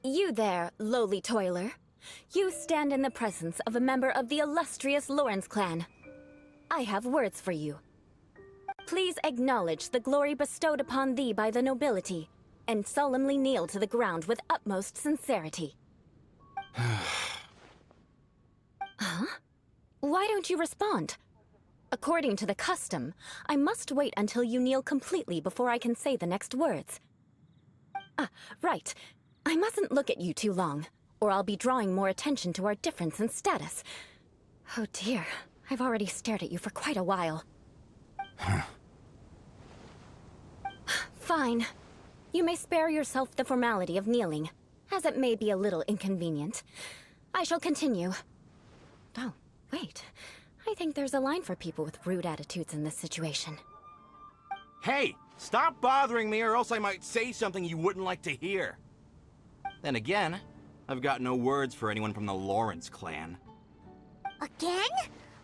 You there, lowly toiler. You stand in the presence of a member of the illustrious Lawrence clan. I have words for you. Please acknowledge the glory bestowed upon thee by the nobility, and solemnly kneel to the ground with utmost sincerity. Huh? Why don't you respond? According to the custom, I must wait until you kneel completely before I can say the next words. Right. I mustn't look at you too long, or I'll be drawing more attention to our difference in status. Oh dear, I've already stared at you for quite a while. Fine. You may spare yourself the formality of kneeling, as it may be a little inconvenient. I shall continue. Oh, wait. I think there's a line for people with rude attitudes in this situation. Hey! Stop bothering me or else I might say something you wouldn't like to hear. Then again, I've got no words for anyone from the Lawrence clan. Again?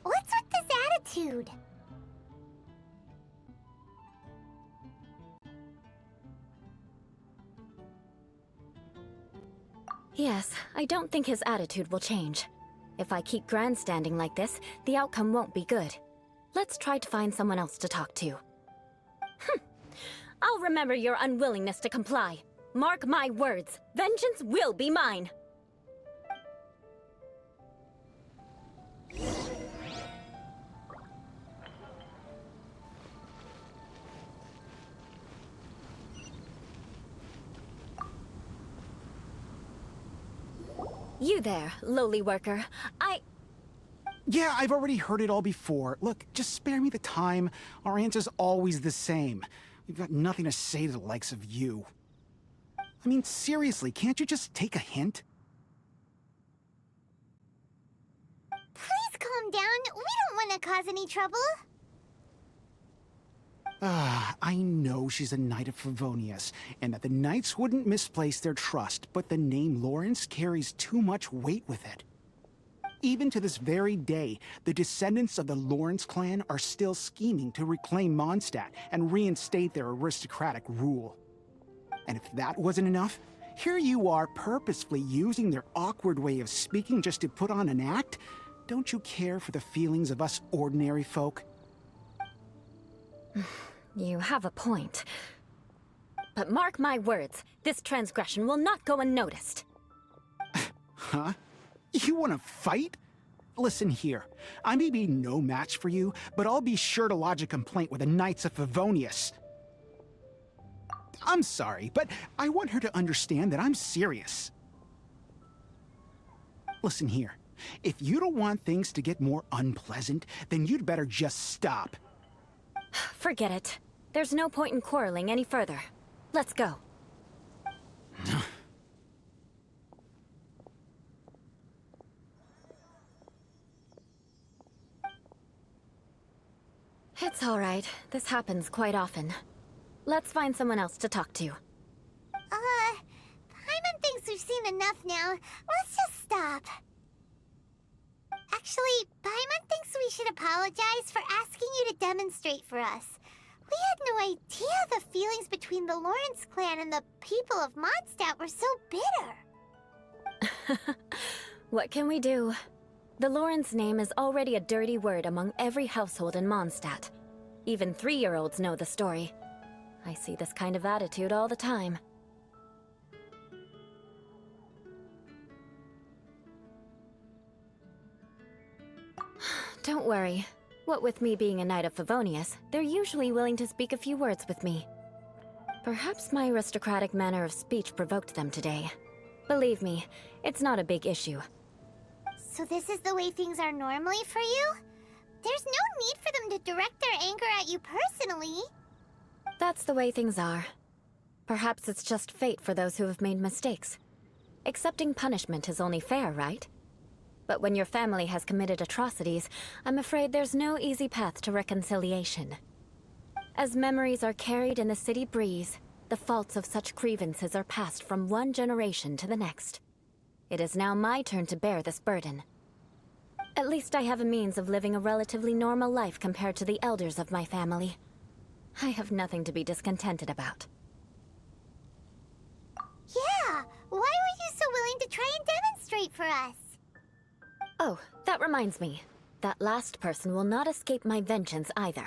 What's with this attitude? Yes, I don't think his attitude will change. If I keep grandstanding like this, the outcome won't be good. Let's try to find someone else to talk to. I'll remember your unwillingness to comply. Mark my words, vengeance will be mine! You there, lowly worker. Yeah, I've already heard it all before. Look, just spare me the time. Our answer's always the same. We've got nothing to say to the likes of you. I mean, seriously, can't you just take a hint? Please calm down. We don't want to cause any trouble. I know she's a Knight of Favonius, and that the Knights wouldn't misplace their trust, but the name Lawrence carries too much weight with it. Even to this very day, the descendants of the Lawrence clan are still scheming to reclaim Mondstadt and reinstate their aristocratic rule. And if that wasn't enough, here you are purposefully using their awkward way of speaking just to put on an act? Don't you care for the feelings of us ordinary folk? You have a point. But mark my words, this transgression will not go unnoticed. Huh? You want to fight? Listen here, I may be no match for you, but I'll be sure to lodge a complaint with the Knights of Favonius. I'm sorry, but I want her to understand that I'm serious. Listen here, if you don't want things to get more unpleasant, then you'd better just stop. Forget it. There's no point in quarreling any further. Let's go. It's all right. This happens quite often. Let's find someone else to talk to. Paimon thinks we've seen enough now. Let's just stop. Actually, Paimon thinks we should apologize for asking you to demonstrate for us. We had no idea the feelings between the Lawrence clan and the people of Mondstadt were so bitter. What can we do? The Lawrence name is already a dirty word among every household in Mondstadt. Even 3-year-olds know the story. I see this kind of attitude all the time. Don't worry. What with me being a Knight of Favonius, they're usually willing to speak a few words with me. Perhaps my aristocratic manner of speech provoked them today. Believe me, it's not a big issue. So this is the way things are normally for you? There's no need for them to direct their anger at you personally. That's the way things are. Perhaps it's just fate for those who have made mistakes. Accepting punishment is only fair, right? But when your family has committed atrocities, I'm afraid there's no easy path to reconciliation. As memories are carried in the city breeze, the faults of such grievances are passed from one generation to the next. It is now my turn to bear this burden. At least I have a means of living a relatively normal life compared to the elders of my family. I have nothing to be discontented about. Yeah, why were you for us. Oh, that reminds me. That last person will not escape my vengeance either.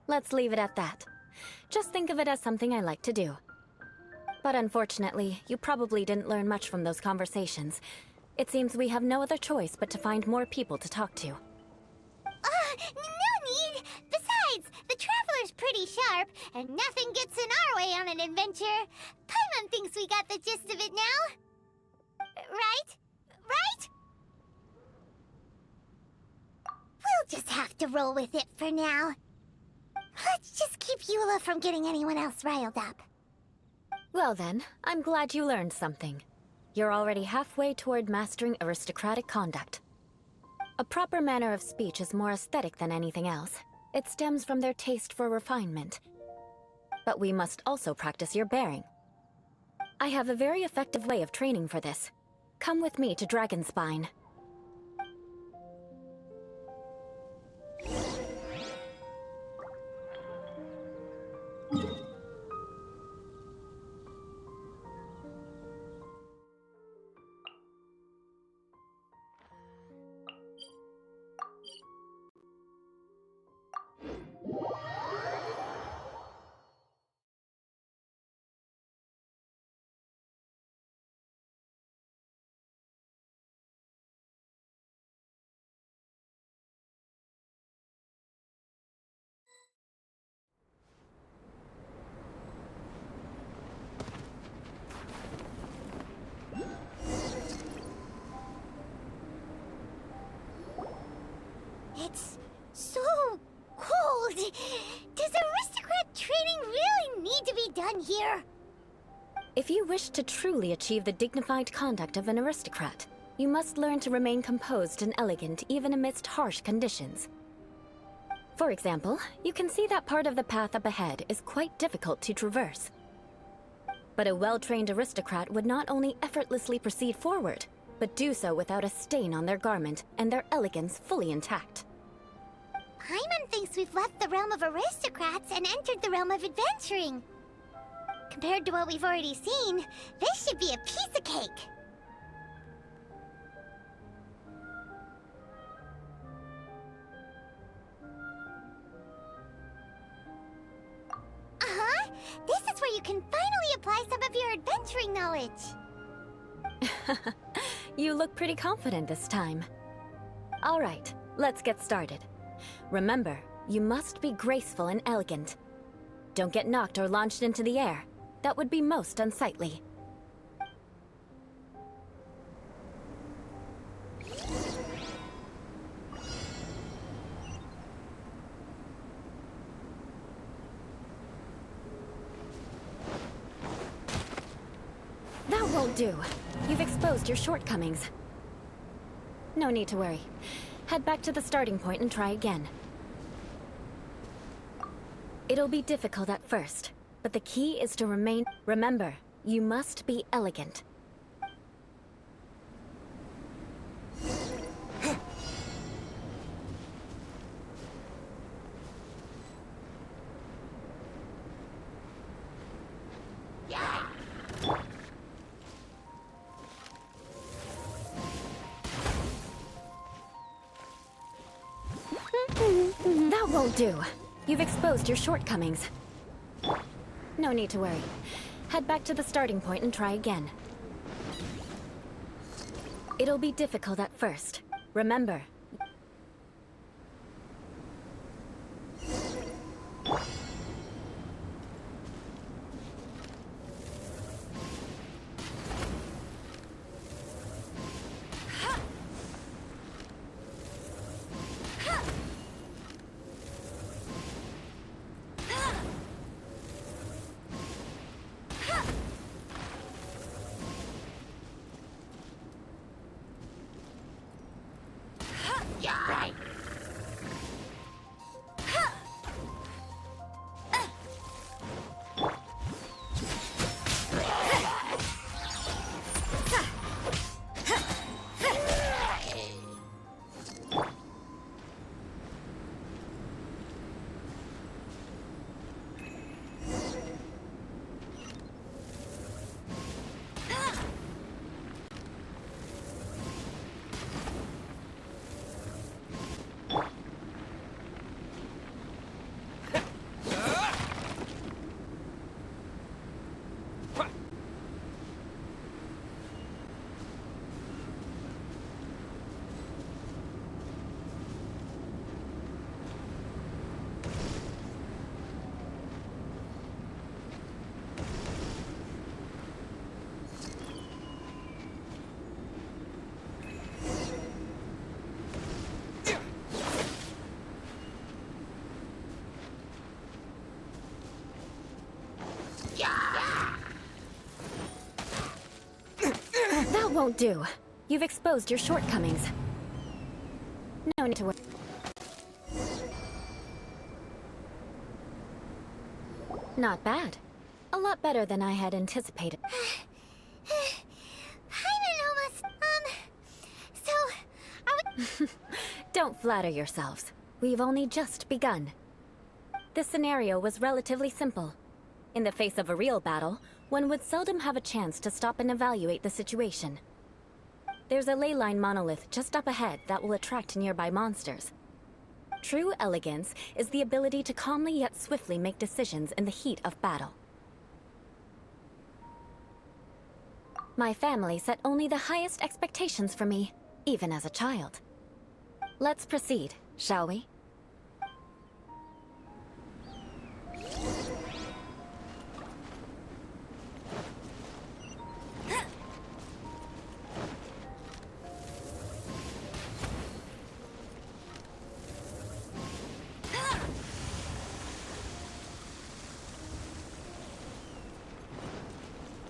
Let's leave it at that. Just think of it as something I like to do. But unfortunately, you probably didn't learn much from those conversations. It seems we have no other choice but to find more people to talk to. No need! Besides, the Traveler's pretty sharp, and nothing gets in our way on an adventure. Paimon thinks we got the gist of it now. Right? Right? We'll just have to roll with it for now. Let's just keep Eula from getting anyone else riled up. Well then, I'm glad you learned something. You're already halfway toward mastering aristocratic conduct. A proper manner of speech is more aesthetic than anything else. It stems from their taste for refinement. But we must also practice your bearing. I have a very effective way of training for this. Come with me to Dragonspine. It's so cold. Does aristocrat training really need to be done here? If you wish to truly achieve the dignified conduct of an aristocrat, you must learn to remain composed and elegant even amidst harsh conditions. For example, you can see that part of the path up ahead is quite difficult to traverse. But a well-trained aristocrat would not only effortlessly proceed forward, but do so without a stain on their garment and their elegance fully intact. Paimon thinks we've left the realm of aristocrats and entered the realm of adventuring. Compared to what we've already seen, this should be a piece of cake. Uh-huh. This is where you can finally apply some of your adventuring knowledge. You look pretty confident this time. All right, let's get started. Remember, you must be graceful and elegant. Don't get knocked or launched into the air. That would be most unsightly. That won't do. You've exposed your shortcomings. No need to worry. Head back to the starting point and try again. It'll be difficult at first, but the key is to remain... Remember, you must be elegant. That won't do. You've exposed your shortcomings. No need to worry. Head back to the starting point and try again. It'll be difficult at first. Remember. won't do. You've exposed your shortcomings. No need to worry. Not bad. A lot better than I had anticipated. So, are we... Don't flatter yourselves. We've only just begun. This scenario was relatively simple. In the face of a real battle, one would seldom have a chance to stop and evaluate the situation. There's a ley line monolith just up ahead that will attract nearby monsters. True elegance is the ability to calmly yet swiftly make decisions in the heat of battle. My family set only the highest expectations for me, even as a child. Let's proceed, shall we?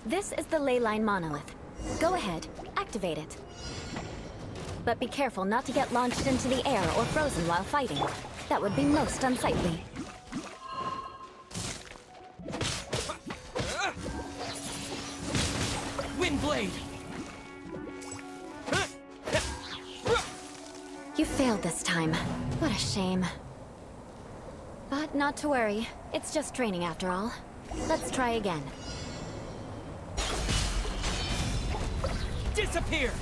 This is the ley line monolith. Go ahead, activate it. But be careful not to get launched into the air or frozen while fighting. That would be most unsightly. Windblade! You failed this time. What a shame. But not to worry. It's just training after all. Let's try again. Disappear!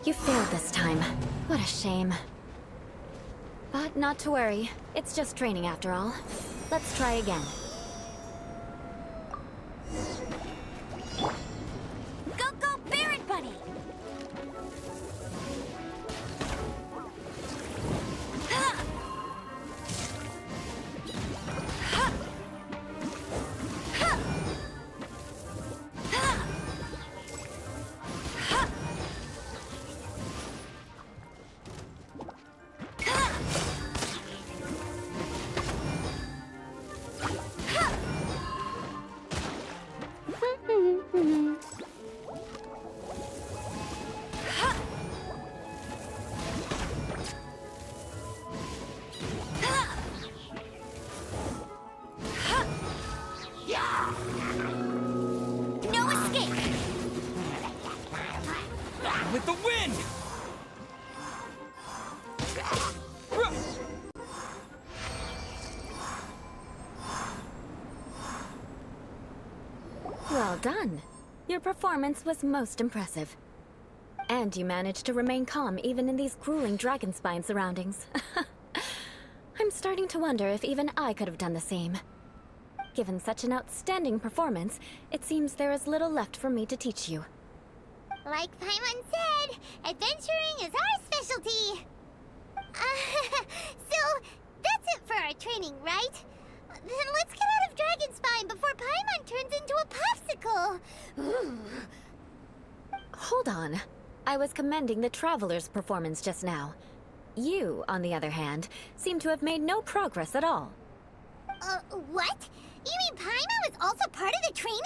You failed this time. What a shame. But not to worry. It's just training after all. Let's try again. Go, Barret Bunny! No escape! With the wind! Well done. Your performance was most impressive. And you managed to remain calm even in these grueling dragonspine surroundings. I'm starting to wonder if even I could have done the same. Given such an outstanding performance, it seems there is little left for me to teach you. Like Paimon said, adventuring is our specialty. So, that's it for our training, right? Then let's get out of Dragonspine before Paimon turns into a popsicle. Hold on. I was commending the Traveler's performance just now. You, on the other hand, seem to have made no progress at all. What? You mean Paimon was also part of the training?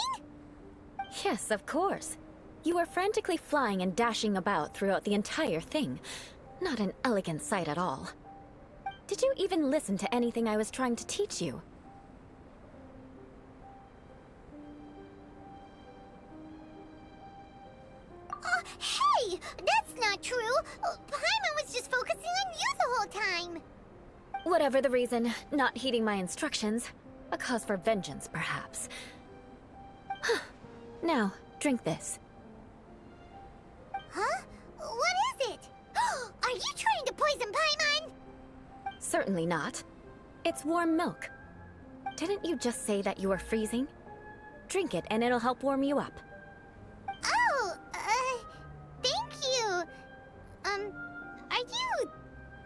Yes, of course. You were frantically flying and dashing about throughout the entire thing. Not an elegant sight at all. Did you even listen to anything I was trying to teach you? Hey! That's not true! Paimon was just focusing on you the whole time! Whatever the reason, not heeding my instructions. A cause for vengeance, perhaps. Now, drink this. Huh? What is it? Are you trying to poison Paimon? Certainly not. It's warm milk. Didn't you just say that you were freezing? Drink it and it'll help warm you up. Oh, thank you. Are you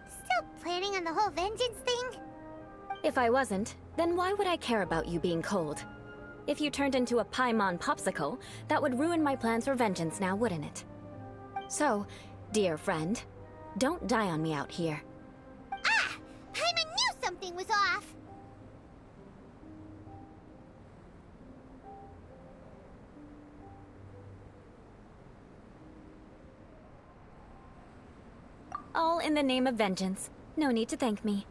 still planning on the whole vengeance thing? If I wasn't, then why would I care about you being cold? If you turned into a Paimon popsicle, that would ruin my plans for vengeance now, wouldn't it? So, dear friend, don't die on me out here. Ah! Paimon knew something was off! All in the name of vengeance. No need to thank me.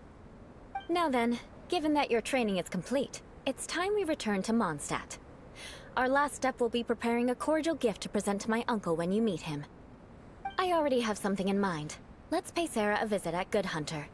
Now then, given that your training is complete, it's time we return to Mondstadt. Our last step will be preparing a cordial gift to present to my uncle when you meet him. I already have something in mind. Let's pay Sarah a visit at Good Hunter.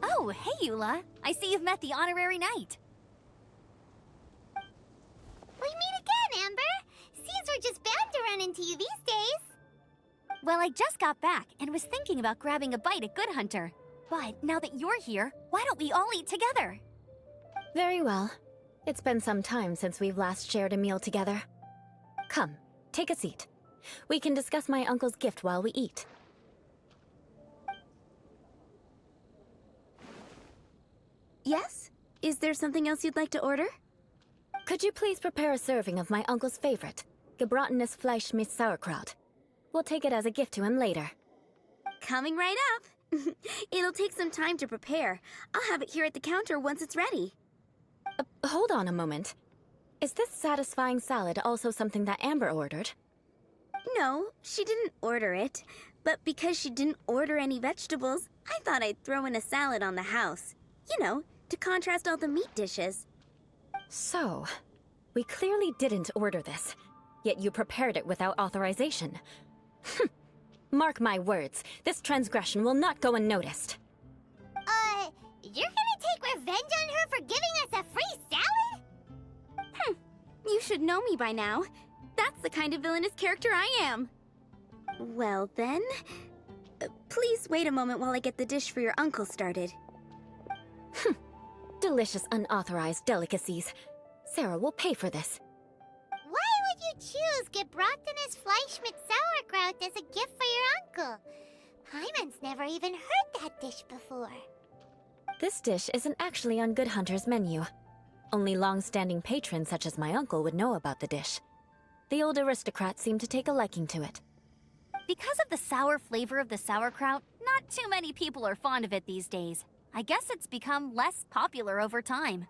Oh, hey, Eula. I see you've met the honorary knight. We meet again, Amber! Seems we're just bound to run into you these days. Well, I just got back and was thinking about grabbing a bite at Good Hunter. But now that you're here, why don't we all eat together? Very well. It's been some time since we've last shared a meal together. Come, take a seat. We can discuss my uncle's gift while we eat. Yes? Is there something else you'd like to order? Could you please prepare a serving of my uncle's favorite, gebratenes Fleisch mit Sauerkraut? We'll take it as a gift to him later. Coming right up. It'll take some time to prepare. I'll have it here at the counter once it's ready. Hold on a moment. Is this satisfying salad also something that Amber ordered? No, she didn't order it. But because she didn't order any vegetables, I thought I'd throw in a salad on the house. You know, to contrast all the meat dishes. So, we clearly didn't order this, yet you prepared it without authorization. Mark my words, this transgression will not go unnoticed. You're gonna take revenge on her for giving us a free salad? You should know me by now. That's the kind of villainous character I am. Well then, please wait a moment while I get the dish for your uncle started. Delicious unauthorized delicacies. Sarah will pay for this. Why would you choose gebratenes Fleisch mit Sauerkraut as a gift for your uncle? Paimon's never even heard that dish before. This dish isn't actually on Good Hunter's menu. Only long-standing patrons such as my uncle would know about the dish. The old aristocrats seem to take a liking to it. Because of the sour flavor of the sauerkraut, not too many people are fond of it these days. I guess it's become less popular over time.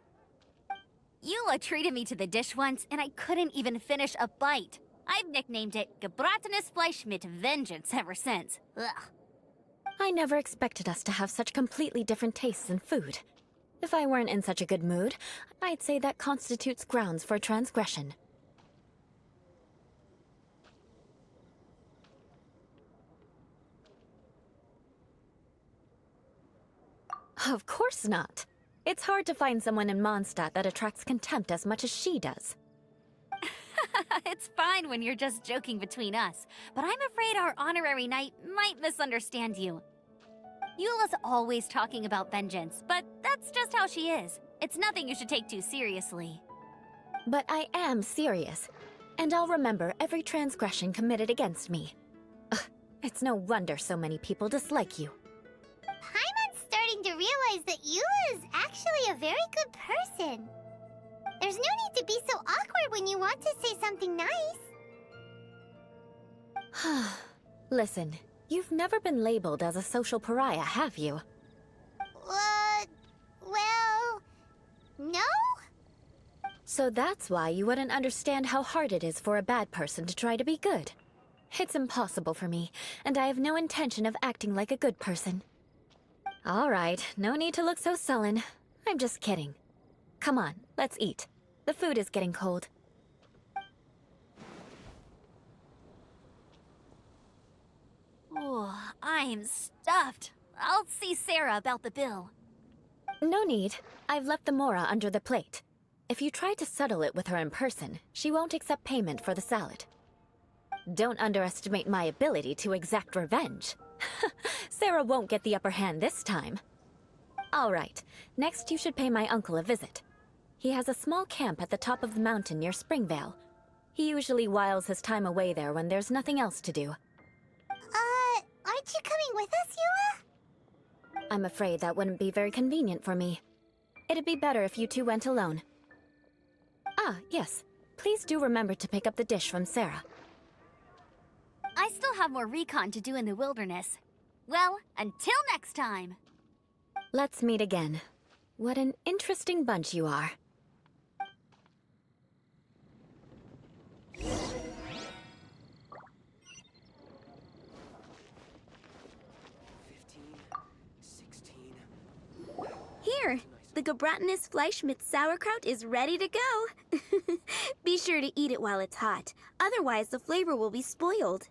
Eula treated me to the dish once, and I couldn't even finish a bite. I've nicknamed it gebratenes Fleisch mit Vengeance ever since. Ugh. I never expected us to have such completely different tastes in food. If I weren't in such a good mood, I'd say that constitutes grounds for transgression. Of course not. It's hard to find someone in Mondstadt that attracts contempt as much as she does. It's fine when you're just joking between us, but I'm afraid our honorary knight might misunderstand you. Eula's always talking about vengeance, but that's just how she is. It's nothing you should take too seriously. But I am serious, and I'll remember every transgression committed against me. Ugh, it's no wonder so many people dislike you. Paimon's starting to realize that Eula is actually a very good person. There's no need to be so awkward when you want to say something nice. Listen, you've never been labeled as a social pariah, have you? Well, no? So that's why you wouldn't understand how hard it is for a bad person to try to be good. It's impossible for me, and I have no intention of acting like a good person. All right, no need to look so sullen. I'm just kidding. Come on, let's eat. The food is getting cold. Oh, I'm stuffed. I'll see Sarah about the bill. No need. I've left the mora under the plate. If you try to settle it with her in person, she won't accept payment for the salad. Don't underestimate my ability to exact revenge. Sarah won't get the upper hand this time. All right, next you should pay my uncle a visit. He has a small camp at the top of the mountain near Springvale. He usually whiles his time away there when there's nothing else to do. Aren't you coming with us, Eula? I'm afraid that wouldn't be very convenient for me. It'd be better if you two went alone. Ah, yes. Please do remember to pick up the dish from Sarah. I still have more recon to do in the wilderness. Well, until next time. Let's meet again. What an interesting bunch you are. Here, the Gebratenes Fleischmitz sauerkraut is ready to go. Be sure to eat it while it's hot, otherwise the flavor will be spoiled.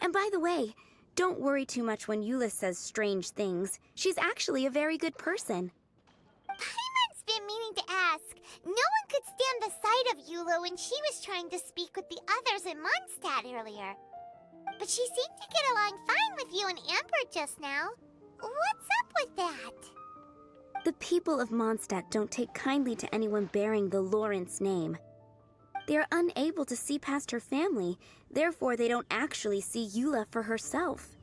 And by the way, don't worry too much when Eula says strange things. She's actually a very good person. Paimon's been meaning to ask. No one could stand the sight of Eula when she was trying to speak with the others in Mondstadt earlier. But she seemed to get along fine with you and Amber just now. What's up with that? The people of Mondstadt don't take kindly to anyone bearing the Lawrence name. They are unable to see past her family, therefore they don't actually see Eula for herself.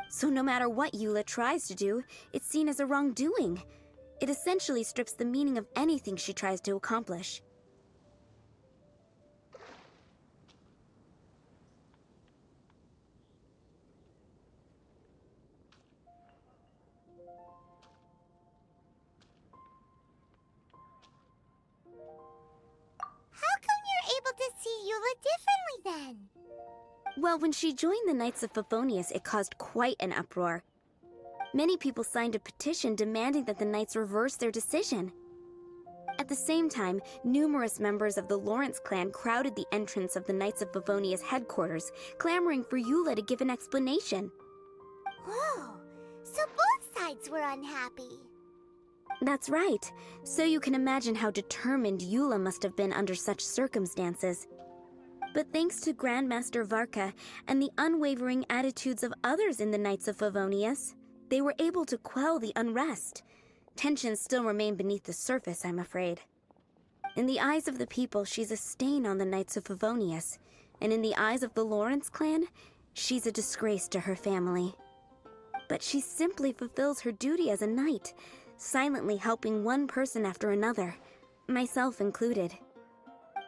So no matter what Eula tries to do, it's seen as a wrongdoing. It essentially strips the meaning of anything she tries to accomplish. How come you're able to see Eula differently then? Well, when she joined the Knights of Favonius, it caused quite an uproar. Many people signed a petition demanding that the Knights reverse their decision. At the same time, numerous members of the Lawrence clan crowded the entrance of the Knights of Favonius headquarters, clamoring for Eula to give an explanation. Whoa, so both sides were unhappy. That's right. So you can imagine how determined Eula must have been under such circumstances. But thanks to Grandmaster Varka and the unwavering attitudes of others in the Knights of Favonius, they were able to quell the unrest. Tensions still remain beneath the surface, I'm afraid. In the eyes of the people, she's a stain on the Knights of Favonius, and in the eyes of the Lawrence clan, she's a disgrace to her family. But she simply fulfills her duty as a knight, silently helping one person after another, myself included.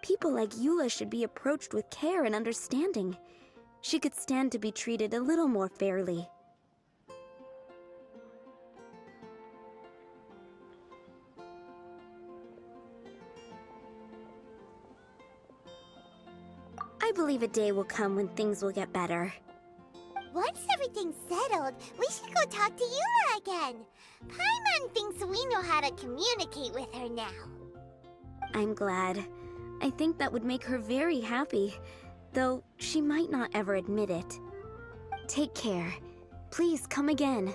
People like Eula should be approached with care and understanding. She could stand to be treated a little more fairly. I believe a day will come when things will get better. Once everything's settled, we should go talk to Eula again. Paimon thinks we know how to communicate with her now. I'm glad. I think that would make her very happy, though she might not ever admit it. Take care. Please come again.